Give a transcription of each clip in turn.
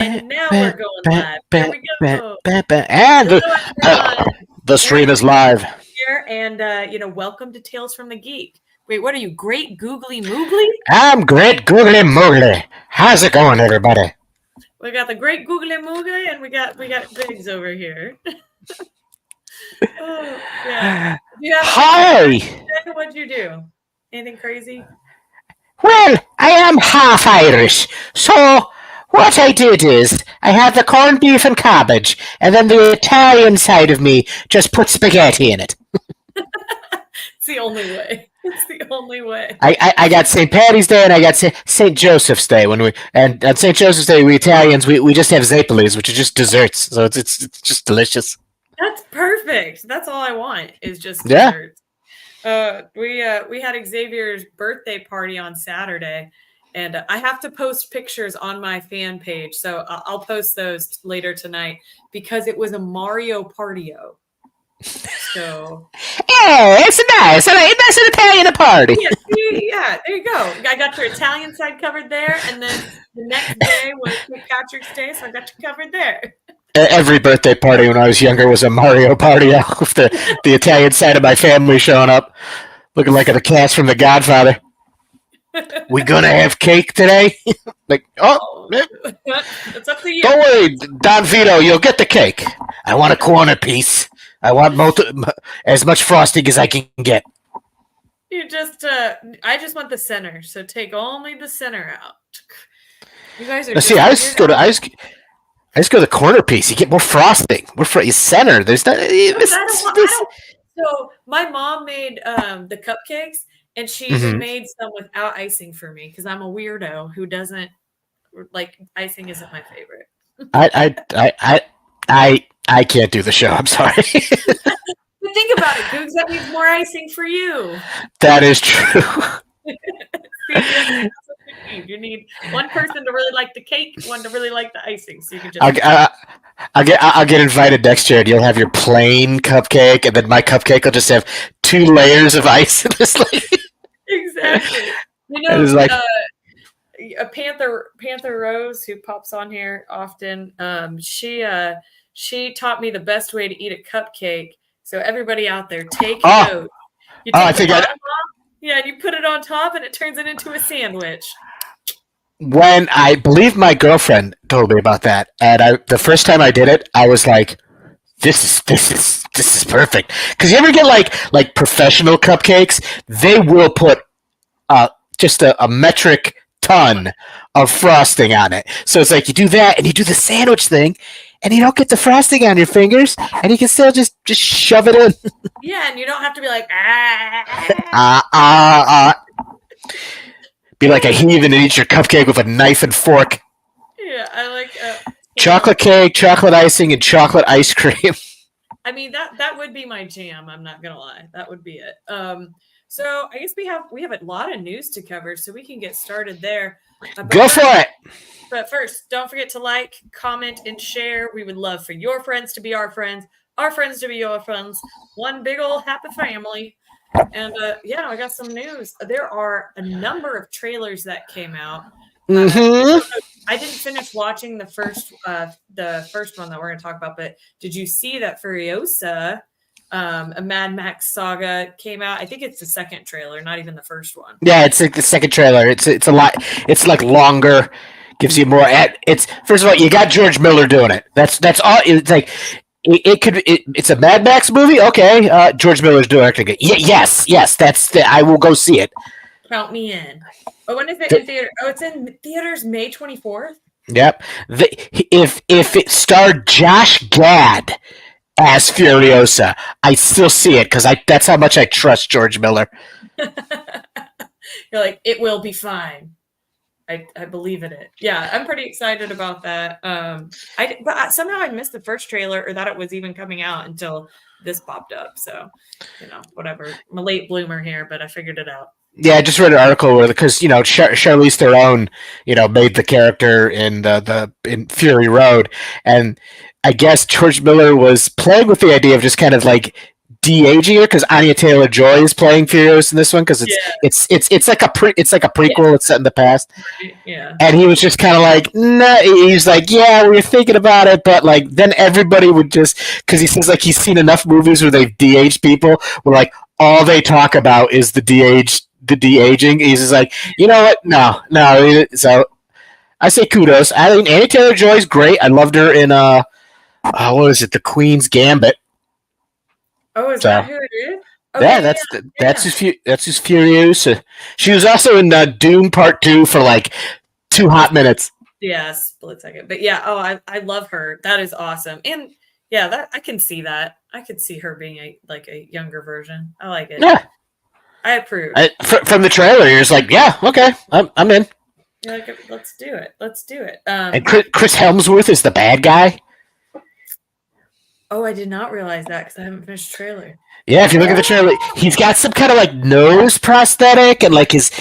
And now we're going live. Here we go. And Hello, everyone. the stream is live. Here and welcome to Tales from the Geek. Wait, what are you? Great Googly Moogly? I'm great Googly Moogly. How's it going, everybody? We got the Great Googly Moogly, and we got Biggs over here. Oh, yeah. Hi. What'd you do? Anything crazy? Well, I am half Irish, so what I did is I had the corned beef and cabbage, and then the Italian side of me just put spaghetti in it. It's the only way. It's the only way. I got St. Patty's Day and I got St. Joseph's Day and on St. Joseph's Day we Italians we just have zeppelis, which are just desserts, so it's just delicious. That's perfect. That's all I want is just desserts. We had Xavier's birthday party on Saturday, and I have to post pictures on my fan page, so I'll post those later tonight because it was a Mario Partio. So it's nice. That's an Italian party. Yeah, there you go. I got your Italian side covered there, and then the next day was St. Patrick's Day, so I got you covered there. Every birthday party when I was younger was a Mario party with the Italian side of my family showing up, looking like the cast from The Godfather. We gonna have cake today? It's up to you. Don't worry, Don Vito, you'll get the cake. I want a corner piece. I want as much frosting as I can get. You just, I just want the center, so take only the center out. You guys are. See, I just go to the corner piece. You get more frosting. You center. There's not. So my mom made the cupcakes, and she made some without icing for me because I'm a weirdo who doesn't like icing. Isn't my favorite. I can't do the show. I'm sorry. But think about it, Googs. That means more icing for you. That is true. You need one person to really like the cake, one to really like the icing, so you can just. I'll get invited next year, and you'll have your plain cupcake, and then my cupcake will just have 2 layers of ice in this. Exactly. You know, it's like a Panther Rose who pops on here often. She taught me the best way to eat a cupcake. So everybody out there, take note. You take you put it on top, and it turns it into a sandwich. When I believe my girlfriend told me about that, and the first time I did it, I was like, "This is perfect." Because you ever get like professional cupcakes, they will put just a metric ton of frosting on it. So it's like you do that, and you do the sandwich thing, and you don't get the frosting on your fingers, and you can still just shove it in. Yeah, and you don't have to be like Be like a heathen and eat your cupcake with a knife and fork. Yeah, I like chocolate cake, chocolate icing, and chocolate ice cream. I mean that would be my jam. I'm not gonna lie, that would be it. So I guess we have a lot of news to cover, so we can get started there. Go for it. But first, don't forget to like, comment, and share. We would love for your friends to be our friends to be your friends. One big old happy family. And I got some news. There are a number of trailers that came out. I didn't finish watching the first one that we're going to talk about, but did you see that Furiosa, a Mad Max saga, came out? I think it's the second trailer, not even the first one. Yeah, it's like the second trailer. It's a lot. It's like longer, gives you more. It's first of all, you got George Miller doing it. That's all. It's like. It's a Mad Max movie. Okay, George Miller's directing it. Yes. I will go see it. Count me in. Oh, when is it in theater? Oh, it's in theaters May 24th. Yep. If it starred Josh Gad as Furiosa, I still see it because that's how much I trust George Miller. You're like, it will be fine. I believe in it. Yeah, I'm pretty excited about that. But somehow I missed the first trailer, or that it was even coming out until this popped up. So, whatever. I'm a late bloomer here, but I figured it out. Yeah, I just read an article where because Charlize Theron, made the character in Fury Road, and I guess George Miller was playing with the idea of just kind of like de-aging her because Anya Taylor-Joy is playing Furious in this one because Yeah. it's like a prequel. It's set in the past. Yeah. And he was just kind of like, nah. He's like, yeah, we were thinking about it, but like, then everybody would just, because he says like he's seen enough movies where they've de-aged people, where like all they talk about is the de-aging. He's just like, you know what? No. So I say kudos. I mean, Anya Taylor-Joy's great. I loved her in what was it, The Queen's Gambit. Oh, is So that who it is? Oh, yeah, yeah. that's who's Furious. She was also in Dune Part 2 for like 2 hot minutes. Yeah, split second. But yeah, I love her. That is awesome. And yeah, that I can see that. I could see her being a younger version. I like it. Yeah, I approve. from the trailer, you're just like, yeah, okay, I'm in. You're like, let's do it. Let's do it. And Chris Hemsworth is the bad guy. Oh, I did not realize that because I haven't finished the trailer. Yeah, if you look at the trailer, he's got some kind of like nose prosthetic, and like his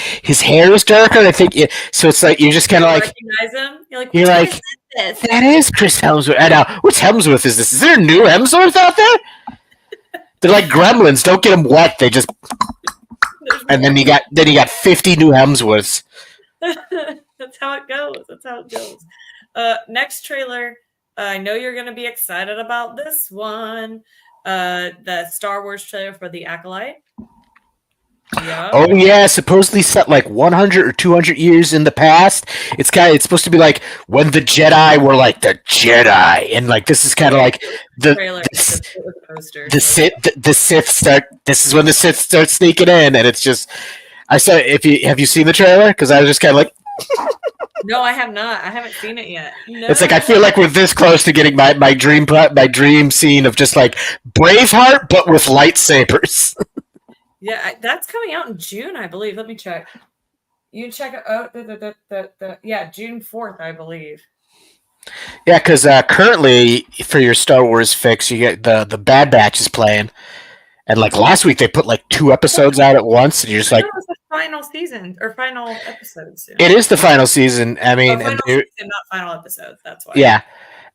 hair is darker. I think so. It's like you're just kind of like recognize him. You're like, that is Chris Hemsworth. I know. Which Hemsworth is this? Is there a new Hemsworth out there? They're like gremlins. Don't get them wet. They just and then you got 50 new Hemsworths. That's how it goes. Next trailer. I know you're going to be excited about this one. The Star Wars trailer for The Acolyte. Yeah. Oh yeah, supposedly set like 100 or 200 years in the past. It's supposed to be like when the Jedi were like the Jedi, and like this is kind of like the Sith start. This is when the Sith start sneaking in, and it's just. I said, have you seen the trailer? Because I was just kind of like. No, I have not. I haven't seen it yet. No. It's like I feel like we're this close to getting my dream scene of just like Braveheart, but with lightsabers. Yeah, that's coming out in June, I believe. Let me check. You can check it out. Yeah, June 4th, I believe. Yeah, because currently for your Star Wars fix, you get the Bad Batch is playing, and like last week they put like 2 episodes out at once, and you're just like, it was the final season or final episodes. Yeah. It is the final season. I mean, final season, not final episodes. That's why. Yeah,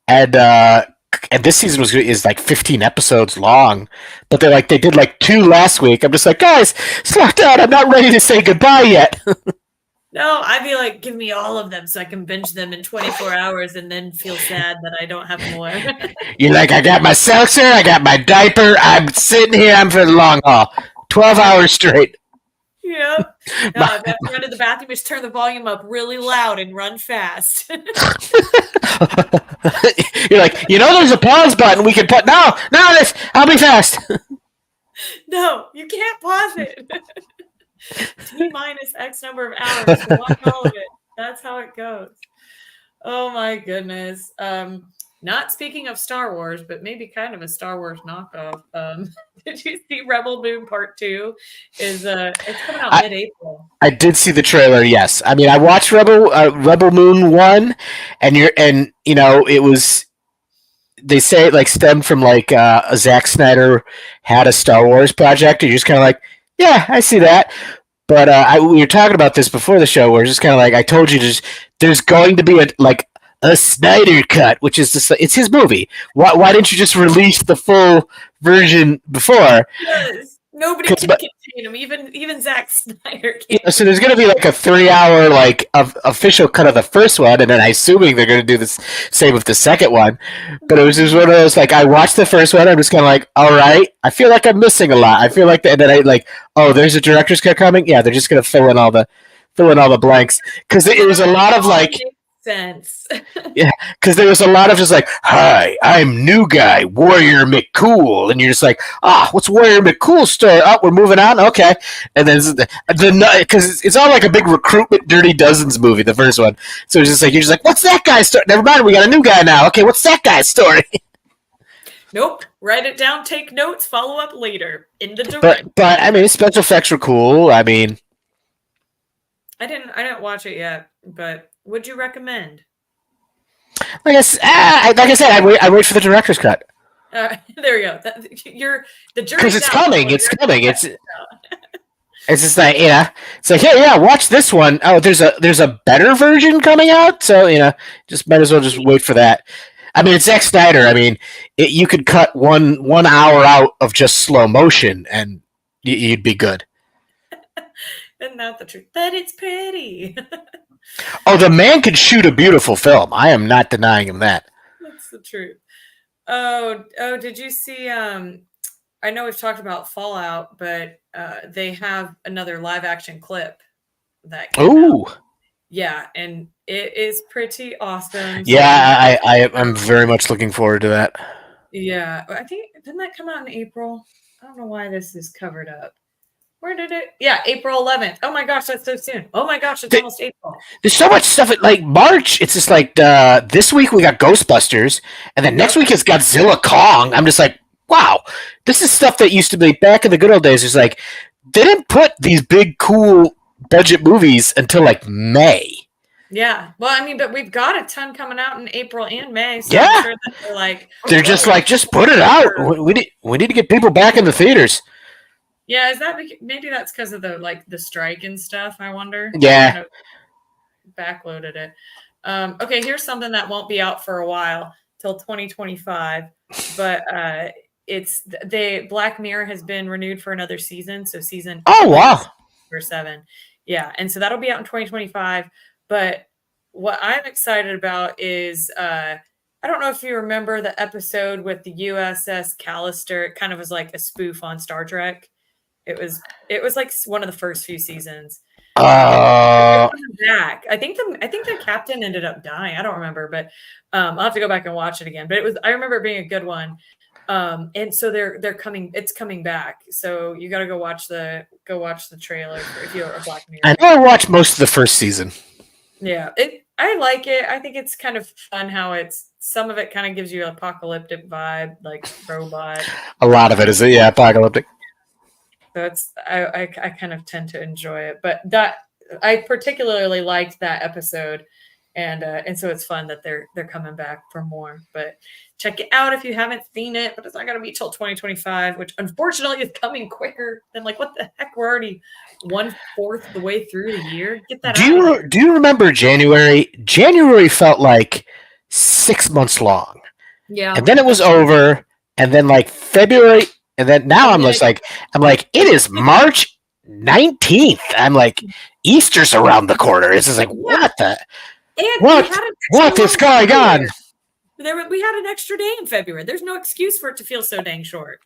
and this season is like 15 episodes long, but they did like 2 last week. I'm just like, guys, slow down. I'm not ready to say goodbye yet. No, I'd be like, give me all of them so I can binge them in 24 hours and then feel sad that I don't have more. You're like, I got my seltzer, I got my diaper, I'm sitting here, I'm for the long haul. 12 hours straight. Yep. No, if I have to run to the bathroom, just turn the volume up really loud and run fast. You're like, there's a pause button we can put. No, I'll be fast. No, you can't pause it. T minus X number of hours to watch all of it. That's how it goes. Oh my goodness. Not speaking of Star Wars, but maybe kind of a Star Wars knockoff. Did you see Rebel Moon Part 2? It's coming out mid-April. I did see the trailer. Yes, I mean I watched Rebel Moon 1, and it was. They say it like stemmed from like Zack Snyder had a Star Wars project, and you're just kind of like, yeah, I see that. But we were talking about this before the show, where it's just kind of like I told you, there's going to be a Snyder cut, which is just it's his movie. Why didn't you just release the full version before? Yes. Nobody can contain him, even Zack Snyder can't. Yeah, so there's going to be like a 3-hour official cut of the first one, and then I'm assuming they're going to do the same with the second one. But it was just one of those I watched the first one, I'm just kind of like, all right, I feel like I'm missing a lot. I feel like and then I there's a director's cut coming. Yeah, they're just going to fill in all the blanks because it was a lot of sense. Yeah, because there was a lot of just like, hi, I'm new guy, Warrior McCool, and you're just like, what's Warrior McCool's story? Oh, we're moving on, okay. And then because it's all like a big recruitment Dirty Dozens movie, the first one. So it's just like you're just like, what's that guy's story? Never mind, we got a new guy now. Okay, what's that guy's story? Nope. Write it down, take notes, follow up later in the direct. But I mean, special effects were cool. I mean, I didn't watch it yet, but would you recommend? Like I said, I wait for the director's cut. There you go. You're the jury because it's coming. It's coming. It's just like it's like yeah, watch this one. Oh, there's a better version coming out, so just might as well just wait for that. I mean, it's Zack Snyder. I mean, you could cut one hour out of just slow motion, and you'd be good. Isn't that the truth? But it's pretty. Oh, the man could shoot a beautiful film. I am not denying him that. That's the truth. Oh, did you see I know we've talked about Fallout, but they have another live action clip that came out. Ooh, Yeah, and it is pretty awesome. So if you yeah, I'm very much looking forward to that. yeah, I think didn't that come out in April? I don't know why this is covered up. Where did it? Yeah, April 11th. Oh my gosh, that's so soon. Oh my gosh, it's almost April. There's so much stuff. Like March, it's just like this week we got Ghostbusters, and then next Yep. week it's Godzilla Kong. I'm just like, wow, this is stuff that used to be back in the good old days. It's like they didn't put these big, cool budget movies until like May. Yeah. Well, I mean, but we've got a ton coming out in April and May, so Yeah, I'm sure that they're like, they're just oh, like, just put it out. We need to get people back in the theaters. yeah. Is that maybe that's because of the strike and stuff? I wonder. Yeah. Kind of backloaded it. Okay, here's something that won't be out for a while till 2025, but it's the Black Mirror has been renewed for another season, so season Oh wow. or 7, yeah, and so that'll be out in 2025. But what I'm excited about is I don't know if you remember the episode with the USS Callister. It kind of was like a spoof on Star Trek. It was like one of the first few seasons. They're coming back. I think the captain ended up dying. I don't remember, but I'll have to go back and watch it again. But I remember it being a good one. And so they're coming. It's coming back. So you got to go watch the trailer if you're a Black Mirror. I know I watched most of the first season. Yeah, I like it. I think it's kind of fun how some of it kind of gives you an apocalyptic vibe, like robot. A lot of it is apocalyptic. So I kind of tend to enjoy it, but that I particularly liked that episode, and so it's fun that they're coming back for more. But check it out if you haven't seen it. But it's not going to be till 2025, which unfortunately is coming quicker than what the heck? We're already 1/4 the way through the year. Get that out. Do you remember January? January felt like 6 months long. Yeah, and then it was over, and then like February, and then now I'm like, it is March 19th. I'm like, Easter's around the corner. It's just like, what the? And what is going on? We had an extra day in February. There's no excuse for it to feel so dang short.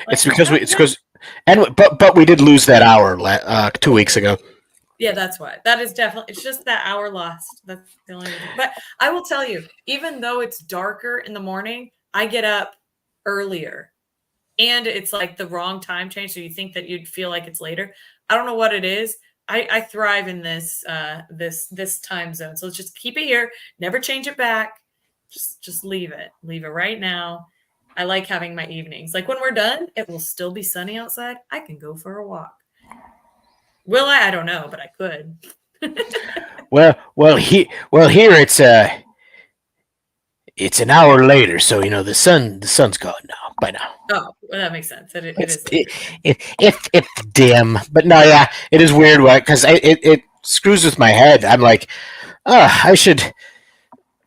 It's because but we did lose that hour 2 weeks ago. Yeah, that's why. That is definitely. It's just that hour lost. That's the only reason. But I will tell you, even though it's darker in the morning, I get up earlier, and it's like the wrong time change. So you think that you'd feel like it's later. I don't know what it is. I thrive in this time zone. So let's just keep it here. Never change it back. Just leave it. Leave it right now. I like having my evenings. Like when we're done, it will still be sunny outside. I can go for a walk. Will I? I don't know, but I could. Here it's an hour later, so the sun's gone now by now. Oh, well, that makes sense. It's dim, but no, yeah, it is weird. Because it screws with my head. I'm like, I should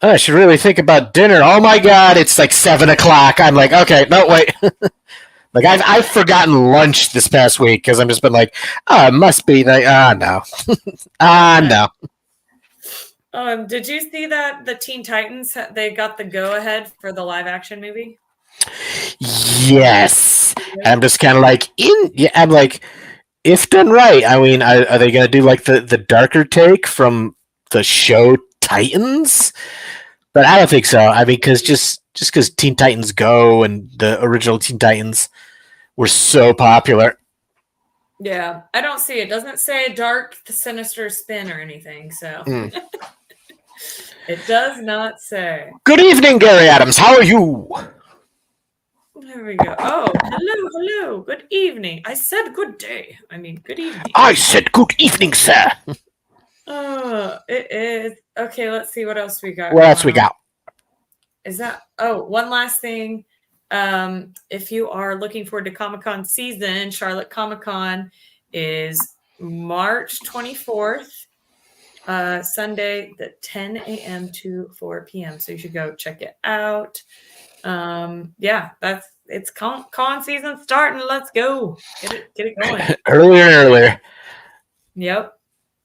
really think about dinner. Oh my god, it's like 7:00. I'm like, okay, no, wait. Like I've forgotten lunch this past week because I've just been like, it must be like, no, no. Did you see that the Teen Titans they got the go ahead for the live action movie? Yes, and I'm just kind of like I'm like, if done right. I mean, are they gonna do like the darker take from the show Titans? But I don't think so. I mean, because just because Teen Titans Go and the original Teen Titans were so popular. Yeah, I don't see it. Doesn't say dark, sinister spin or anything. So it does not say. Good evening, Gary Adams. How are you? There we go. Oh, hello. Good evening. I said good day. I mean, good evening. I said good evening, sir. It is. Okay, let's see what else we got. What else we got? Is that one last thing. If you are looking forward to Comic-Con season, Charlotte Comic-Con is March 24th Sunday, the 10 a.m. to 4 p.m. So you should go check it out. Yeah, it's con season starting. Let's go. Get it going. Earlier and earlier. Yep,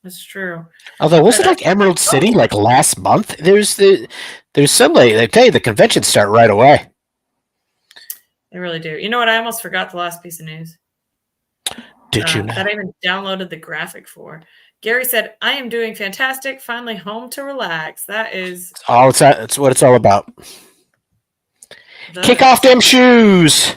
that's true. Although, was it like Emerald City like last month? There's some they tell you the conventions start right away. They really do. You know what? I almost forgot the last piece of news. Did you know? That I even downloaded the graphic for. Gary said, "I am doing fantastic. Finally home to relax." That is That's what it's all about. Kick off them shoes.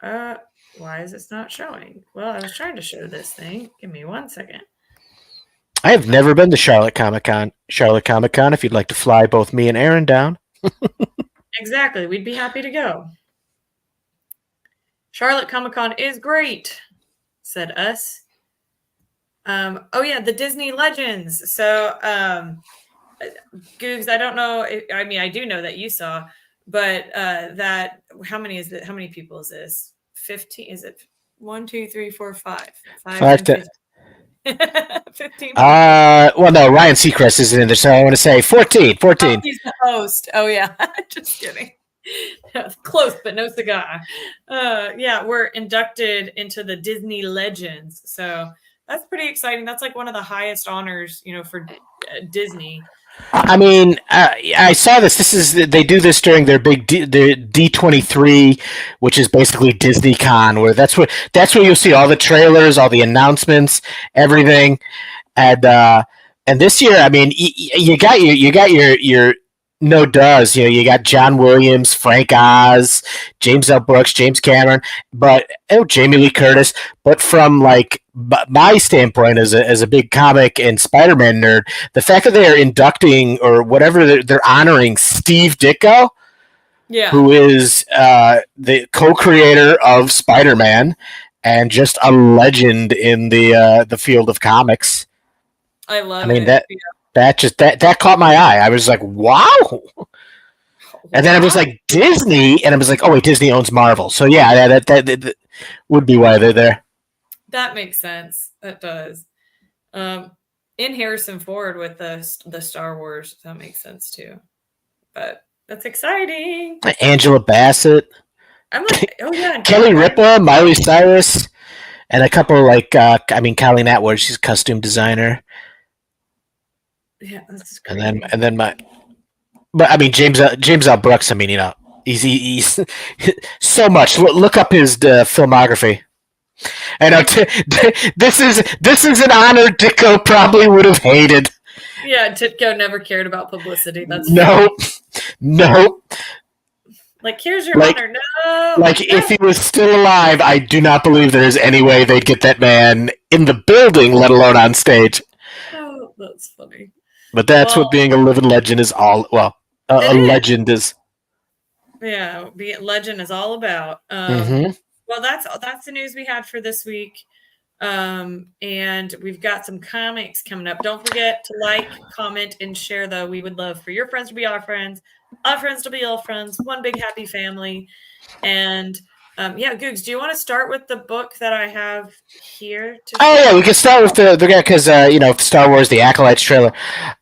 Why is it not showing? Well, I was trying to show this thing. Give me 1 second. I have never been to Charlotte Comic Con. If you'd like to fly both me and Aaron down. Exactly. We'd be happy to go. Charlotte Comic Con is great, said us. Oh yeah, the Disney Legends. So, Googs, I don't know. I mean, I do know that you saw, but that how many is it? How many people is this? 15? Is it 1, 2, 3, 4, 5? 5 to 15. Well, no, Ryan Seacrest isn't in there, so I want to say 14. Oh, he's the host. Oh yeah, just kidding. Close, but no cigar. Yeah, we're inducted into the Disney Legends, so that's pretty exciting. That's like one of the highest honors, for Disney. I mean, I saw this. They do this during their big D23, which is basically Disney Con, where that's where you'll see all the trailers, all the announcements, everything. And this year, I mean, you got your no does. You got John Williams, Frank Oz, James L. Brooks, James Cameron, but Jamie Lee Curtis. But from like my standpoint as a big comic and Spider-Man nerd, the fact that they are inducting or whatever they're honoring Steve Ditko, who is the co-creator of Spider-Man and just a legend in the field of comics. I love. I mean that caught my eye. I was like, wow. And then it was like Disney, and I was like, oh wait, Disney owns Marvel, so yeah, that would be why they're there. That makes sense. That does. In Harrison Ford with the Star Wars, that makes sense too. But that's exciting. Angela Bassett. I'm like, oh yeah, Kelly Ripa, Miley Cyrus, and a couple like Colleen Atwood. She's a costume designer. Yeah, that's crazy. And then but I mean James L. Brooks. I mean, he's so much. Look up his filmography. I know this is an honor Ditko probably would have hated. Yeah, Ditko never cared about publicity. That's no. Like, here's your honor. No. Like, if he was still alive, I do not believe there is any way they'd get that man in the building, let alone on stage. Oh, that's funny. But that's what being a living legend is all. Well, a legend is. Yeah, being legend is all about. Well, that's the news we had for this week. And we've got some comics coming up. Don't forget to like, comment, and share, though. We would love for your friends to be our friends to be all friends, one big happy family. And Googs, do you want to start with the book that I have here? We can start with the guy because Star Wars: The Acolytes trailer.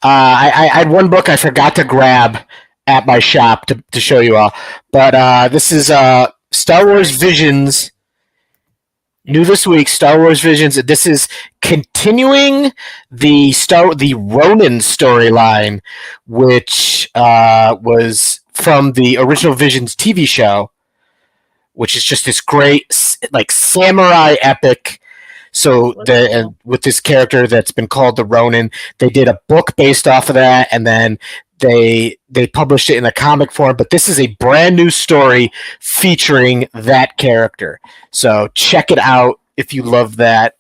I had one book I forgot to grab at my shop to show you all, but this is Star Wars Visions. New this week, Star Wars Visions. This is continuing the Ronin storyline, which was from the original Visions TV show, which is just this great like samurai epic. So with this character that's been called the Ronin, they did a book based off of that, and then they published it in a comic form. But this is a brand new story featuring that character. So check it out if you love that.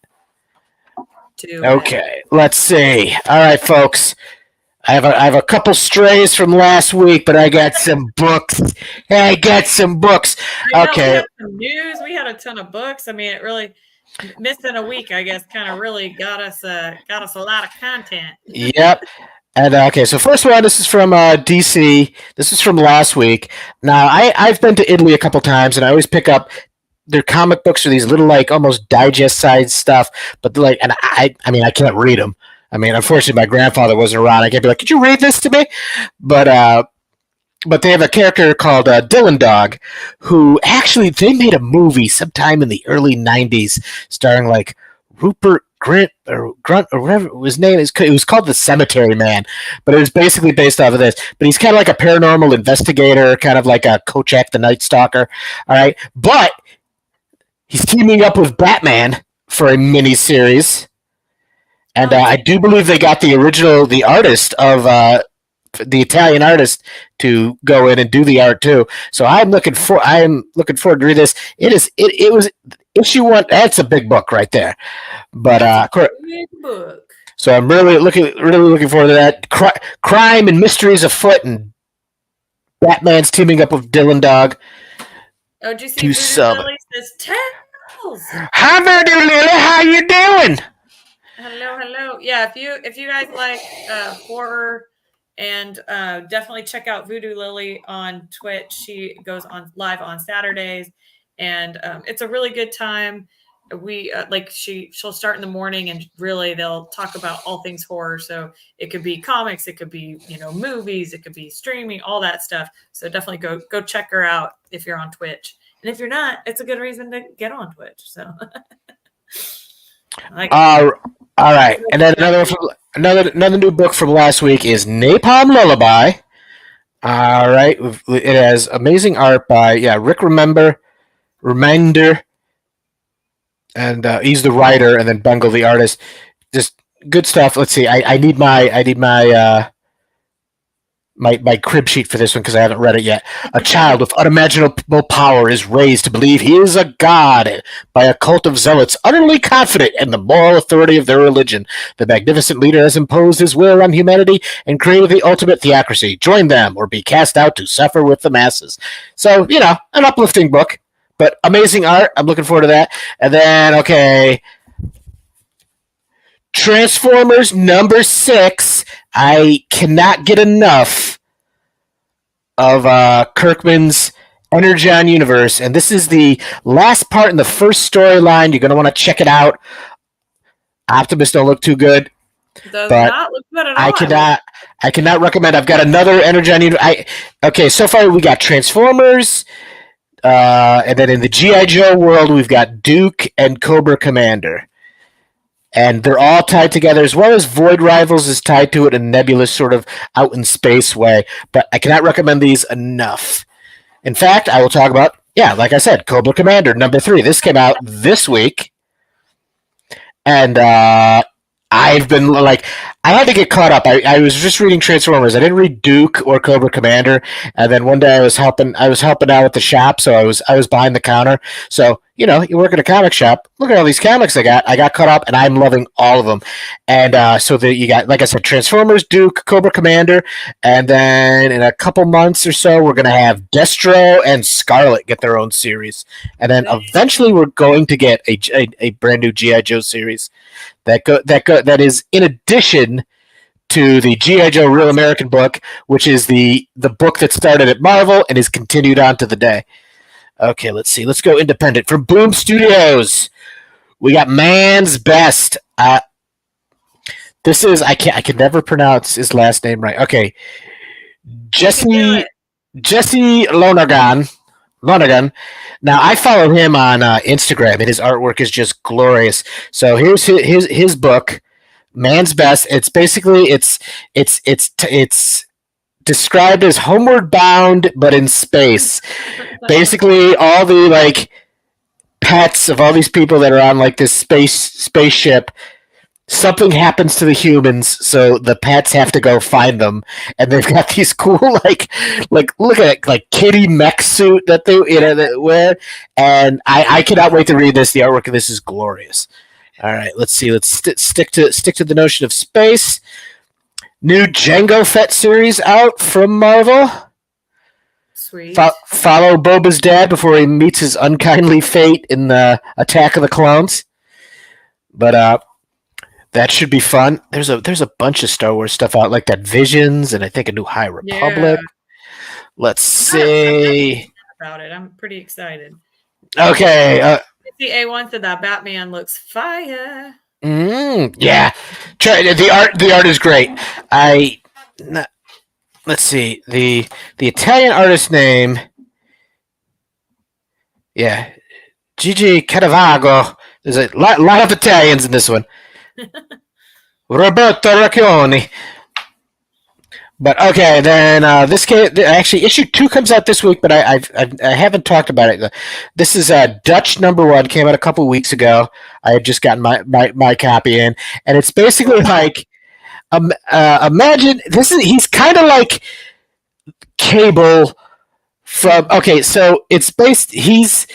Okay, let's see. All right, folks. I have a couple strays from last week, but I got some books. Okay. We had some news. We had a ton of books. I mean, it really missing a week, I guess, kind of really got us a lot of content. Yep. And so first one, this is from DC. This is from last week. Now, I've been to Italy a couple times, and I always pick up their comic books or these little like almost digest-sized stuff. But and I mean, I can't read them. I mean, unfortunately, my grandfather wasn't around. I can't be like, "Could you read this to me?" But but they have a character called Dylan Dog, who actually they made a movie sometime in the early '90s, starring like Rupert Grint or Grunt or whatever his name is. It was called The Cemetery Man, but it was basically based off of this. But he's kind of like a paranormal investigator, kind of like a Kojak the Night Stalker. All right, but he's teaming up with Batman for a mini series, and Oh, I geez. do believe they got the artist of the Italian artist to go in and do the art too. So I'm looking forward to read this. It was issue one. That's a big book right there. But That's a big book. so I'm really looking forward to that. Crime and mysteries afoot, and Batman's teaming up with Dylan Dog Oh, did you see to Voodoo sub. Lily says Tales? Hi there, Lily. How you doing? Hello, hello. Yeah, if you guys like horror, and definitely check out Voodoo Lily on Twitch. She goes on live on Saturdays, and it's a really good time. We like she'll start in the morning, and really they'll talk about all things horror. So it could be comics, it could be movies, it could be streaming, all that stuff. So definitely go check her out if you're on Twitch, and if you're not, it's a good reason to get on Twitch. So like. All right, and then another new book from last week is Napalm Lullaby. All right, it has amazing art by Rick Remender, and he's the writer, and then Bungle the artist. Just good stuff. Let's see. I need my crib sheet for this one because I haven't read it yet. A child with unimaginable power is raised to believe he is a god by a cult of zealots utterly confident in the moral authority of their religion. The magnificent leader has imposed his will on humanity and created the ultimate theocracy. Join them or be cast out to suffer with the masses. So, an uplifting book, but amazing art. I'm looking forward to that. And then, okay, Transformers #6. I cannot get enough of Kirkman's Energon universe, and this is the last part in the first storyline. You're going to want to check it out. Optimus don't look too good. Does but not look good at all. I cannot recommend. I've got another Energon universe. Okay, so far we got Transformers, and then in the G.I. Joe world, we've got Duke and Cobra Commander. And they're all tied together, as well as Void Rivals is tied to it in a nebulous sort of out in space way. But I cannot recommend these enough. In fact, I will talk about, like I said, Cobra Commander #3. This came out this week. And I've been I had to get caught up. I was just reading Transformers. I didn't read Duke or Cobra Commander. And then one day I was helping out at the shop, so I was behind the counter. So you work at a comic shop. Look at all these comics I got. I got caught up, and I'm loving all of them. And so that you got, like I said, Transformers, Duke, Cobra Commander, and then in a couple months or so, we're gonna have Destro and Scarlet get their own series, and then eventually we're going to get a brand new GI Joe series that is in addition to the G.I. Joe Real American book, which is the book that started at Marvel and is continued on to the day. Okay, let's see. Let's go independent. From Boom Studios, we got Man's Best. This is I can never pronounce his last name right. Okay. Jesse Lonergan. Now I follow him on Instagram, and his artwork is just glorious. So here's his book, Man's Best. It's basically it's described as Homeward Bound, but in space. Basically, all the pets of all these people that are on this spaceship. Something happens to the humans, so the pets have to go find them, and they've got these cool look at it, kitty mech suit that they that wear, and I cannot wait to read this. The artwork of this is glorious. All right, let's see. Let's stick to the notion of space. New Jango Fett series out from Marvel. Sweet. Follow Boba's dad before he meets his unkindly fate in the Attack of the Clones. But that should be fun. There's a bunch of Star Wars stuff out, like that Visions, and I think a new High Republic. Yeah. Let's see. About it, I'm pretty excited. Okay. The A1 said that Batman looks fire. Yeah, the art is great. I let's see the Italian artist name. Yeah, Gigi Caravaggio. There's a lot of Italians in this one. Roberto Racchioni. But okay, then this actually issue 2 comes out this week, but I haven't talked about it. This is Dutch #1, came out a couple weeks ago. I had just gotten my copy in, and it's basically like imagine he's kind of like Cable from okay, so it's based. He's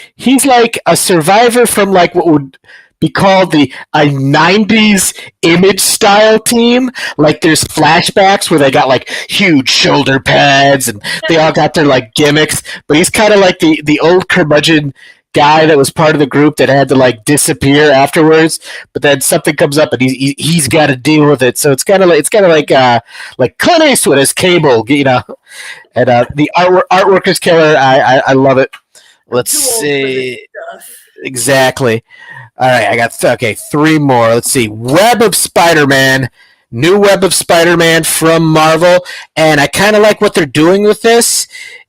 like a survivor from like what would be called a '90s image style team. Like there's flashbacks where they got like huge shoulder pads and they all got their like gimmicks. But he's kind of like the old curmudgeon guy that was part of the group that had to like disappear afterwards. But then something comes up and he's got to deal with it. So it's kind of like Clint Eastwood as Cable, you know. And the artwork is killer. I love it. Let's see. Exactly. All right, I got 3 more. Let's see. Web of Spider-Man. New Web of Spider-Man from Marvel, and I kind of like what they're doing with this.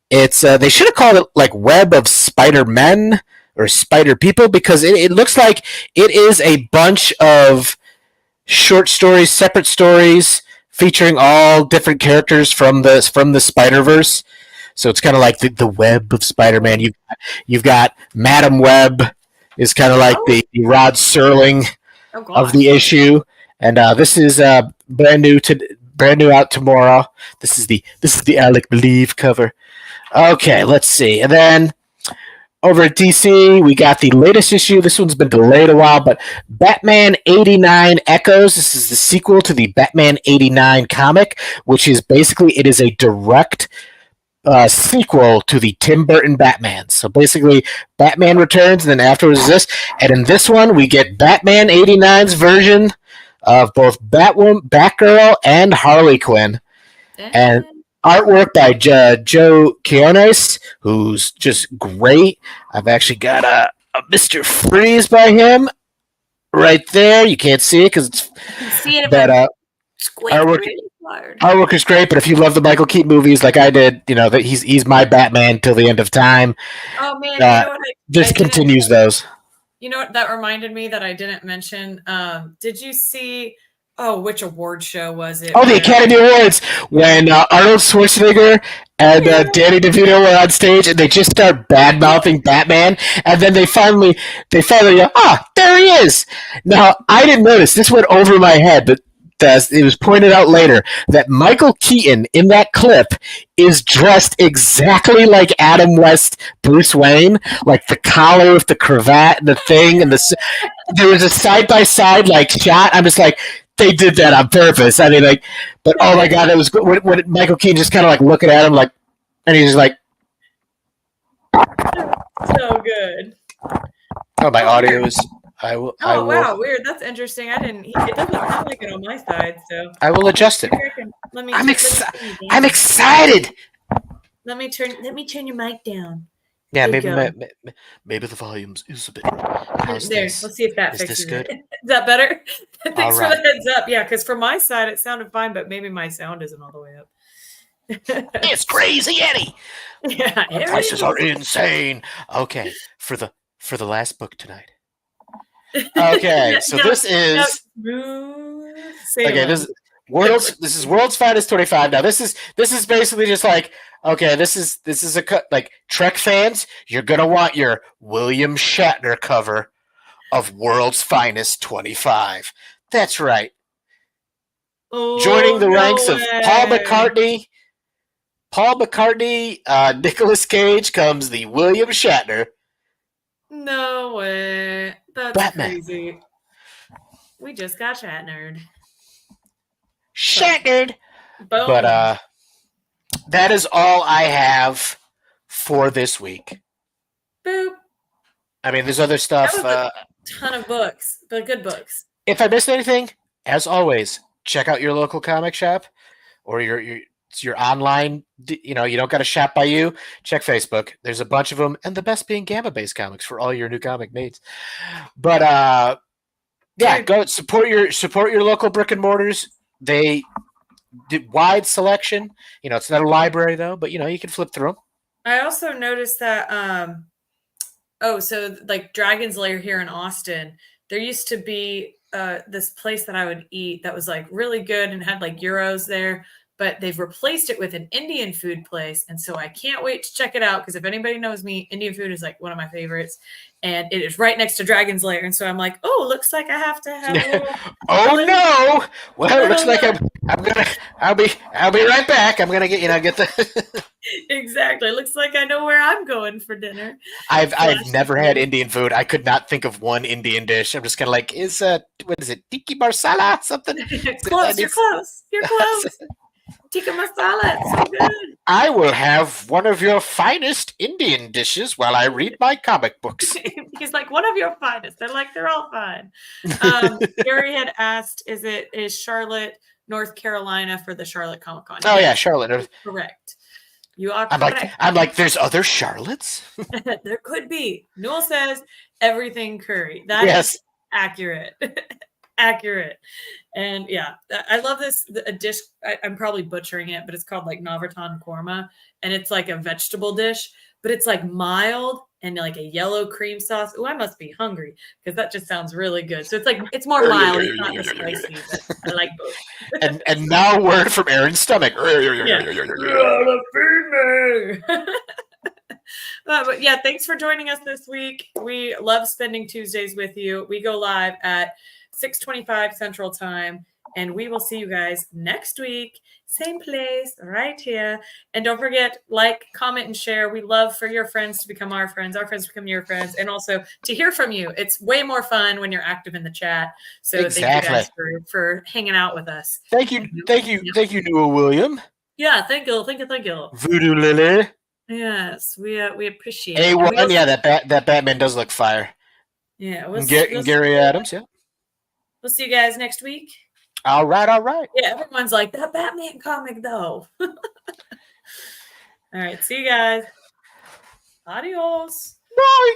It's they should have called it like Web of Spider-Men or Spider People because it looks like it is a bunch of short stories, separate stories featuring all different characters from the Spider-Verse. So it's kind of like the Web of Spider-Man. You've got Madam Web is kind of like the Rod Serling of the issue, and this is brand new out tomorrow. This is the Alec Believe cover. Okay, let's see, and then over at DC, we got the latest issue. This one's been delayed a while, but Batman 89 Echoes. This is the sequel to the Batman 89 comic, which is basically it is a direct sequel to the Tim Burton Batman. So basically, Batman returns, and then afterwards is this. And in this one, we get Batman 89's version of both Batwoman, Batgirl, and Harley Quinn. And artwork by Joe Quinones, who's just great. I've actually got a Mr. Freeze by him right there. You can't see it because it's artwork is great. But if you love the Michael Keaton movies like I did, you know that he's my Batman till the end of time. Oh man, you know what this continues those. You know what that reminded me that I didn't mention? Did you see? Oh, which award show was it? Oh, the Academy Awards when Arnold Schwarzenegger and Danny DeVito were on stage, and they just start bad mouthing Batman, and then they finally go, there he is. Now I didn't notice this went over my head, but it was pointed out later that Michael Keaton in that clip is dressed exactly like Adam West Bruce Wayne, like the collar with the cravat and the thing, and there was a side by side like shot. I'm just like. They did that on purpose. I mean, like, but oh my god, it was when Michael Keaton just kind of like looking at him, like, and he's just like, so good. Oh, my audio is. Wow, weird. That's interesting. I didn't. It doesn't sound like it on my side, so I will adjust it. I'm excited. Let me turn your mic down. Yeah, maybe the volume is a bit. How's there? This? Let's see if that is fixes this good? it. Is that better? Thanks right. for the heads up. Yeah, because from my side it sounded fine, but maybe my sound isn't all the way up. It's crazy, Eddie. Yeah, prices are insane. Okay, for the last book tonight. Okay, so this is okay. This is World's Finest 25. Now this is basically just like. Okay, this is a like Trek fans. You're gonna want your William Shatner cover of World's Finest 25. That's right. Joining the ranks of Paul McCartney, Nicolas Cage comes the William Shatner. No way. That's Batman. Crazy. We just got Shatnered. Boom. But that is all I have for this week. Boop. I mean, there's other stuff. That was a ton of books, but good books. If I missed anything, as always, check out your local comic shop or your online. You know, you don't got to shop by you. Check Facebook. There's a bunch of them, and the best being Gamma-based comics for all your new comic needs. But Yeah, Dude, go support your local brick and mortars. They wide selection. It's not a library though, but you can flip through them. I also noticed that oh, so like Dragon's Lair here in Austin, there used to be this place that I would eat that was like really good and had like gyros there, but they've replaced it with an Indian food place. And so I can't wait to check it out because if anybody knows me, Indian food is like one of my favorites. And it is right next to Dragon's Lair. And so I'm like, oh, looks like I have to have a Oh little, no! a Well, it looks little like I'll be right back. I'm gonna get the. exactly. Looks like I know where I'm going for dinner. I've Slash never had food. Indian food. I could not think of one Indian dish. I'm just kind of like, what is it? Tiki marsala something? Close. You're close. You're close. Tikka masala. It's so good. I will have one of your finest Indian dishes while I read my comic books. He's like one of your finest. They're all fine. Gary had asked, is Charlotte, North Carolina for the Charlotte Comic Con? Oh yeah, Yes, Charlotte. correct. You are I'm correct. like, there's other Charlottes. There could be. Newell says everything curry. That Yes. is accurate. Accurate. And yeah, I love this a dish. I'm probably butchering it, but it's called like Navratan korma, and it's like a vegetable dish, but it's like mild and like a yellow cream sauce. Oh, I must be hungry because that just sounds really good. So it's more mild. It's not as spicy, but I like both. and now a word from Aaron's stomach. Yeah. Feed me. But yeah, thanks for joining us this week. We love spending Tuesdays with you. We go live at 6:25 Central Time, and we will see you guys next week. Same place, right here. And don't forget, like, comment, and share. We love for your friends to become our friends to become your friends, and also to hear from you. It's way more fun when you're active in the chat. So Exactly. Thank you guys for hanging out with us. Thank you, Newell William. Yeah, thank you. Voodoo Lily. Yes, we appreciate it. A1, yeah, that Batman does look fire. Yeah, Gary Adams, yeah. We'll see you guys next week. All right. Yeah, everyone's like, that Batman comic, though. All right, see you guys. Adios. Bye.